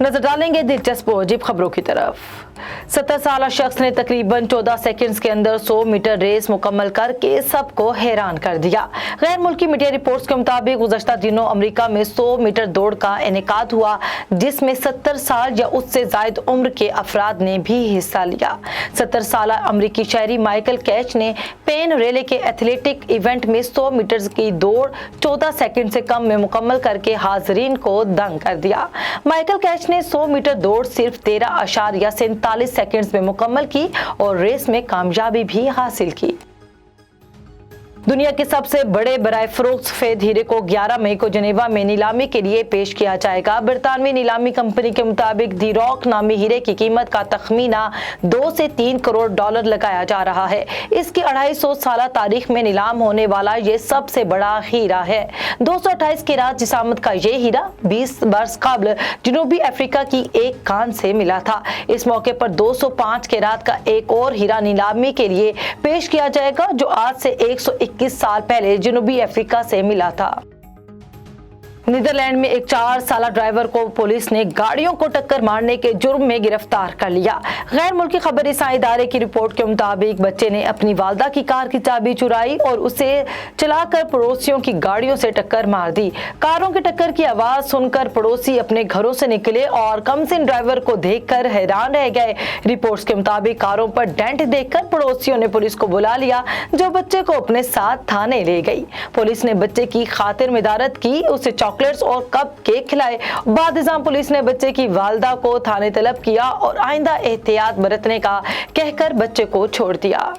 नजर डालेंगे दिलचस्प और अजीब खबरों की तरफ। 70 साल शख्स ने तकरीबन 14 सेकंड्स के अंदर 100 मीटर रेस मुकम्मल करके सबको हैरान कर दिया। गैर मुल्की मीडिया रिपोर्ट्स के मुताबिक गुज़श्ता दिनों अमेरिका में 100 मीटर दौड़ का इनेकाद हुआ, जिसमें 70 साल या उससे जायद उम्र के अफराद ने भी हिस्सा लिया। 70 साल अमरीकी शहरी माइकल कैच ने पेन रेले के एथलेटिक इवेंट में 100 मीटर की दौड़ 14 सेकंड से कम में मुकम्मल करके हाजरीन को दंग कर दिया। माइकल कैच ने 100 मीटर दौड़ सिर्फ 13.47 सेकंड्स में मुकम्मल की और रेस में कामयाबी भी हासिल की। दुनिया के सबसे बड़े बराए फरोख्त सफेद हीरे को 11 मई को जनेवा में नीलामी के लिए पेश किया जाएगा। बरतानवी नीलामी कंपनी के मुताबिक दी रॉक नामी हीरे की कीमत का तखमीना 2 से 3 करोड़ डॉलर लगाया जा रहा है। इसकी 250 साल तारीख में नीलाम होने वाला ये सबसे बड़ा हीरा है। 228 कैरात जिसामत का ये हीरा 20 बरस कबल जनूबी अफ्रीका की एक खान से मिला था। इस मौके पर 205 कैरात का एक और हीरा नीलामी के लिए पेश किया जाएगा, जो आज से 121 साल पहले जनूबी अफ्रीका से मिला था। नीदरलैंड में एक 4 साल ड्राइवर को पुलिस ने गाड़ियों को टक्कर मारने के जुर्म में गिरफ्तार कर लिया। गैर मुल्की खबर रसाई इदारे की रिपोर्ट के मुताबिक बच्चे ने अपनी वालदा की कार की चाबी चुराई और उसे चलाकर पड़ोसियों की गाड़ियों से टक्कर मार दी। कारों की टक्कर की आवाज सुनकर पड़ोसी अपने घरों से निकले और कमसिन ड्राइवर को देखकर हैरान रह गए। रिपोर्ट्स के मुताबिक कारों पर डेंट देखकर पड़ोसियों ने पुलिस को बुला लिया, जो बच्चे को अपने साथ थाने ले गई। पुलिस ने बच्चे की खातिर मिदारत की, उसे चॉकलेट्स और कप केक खिलाए। बाद इज़ाम पुलिस ने बच्चे की वालदा को थाने तलब किया और आइंदा एहतियात बरतने का कहकर बच्चे को छोड़ दिया।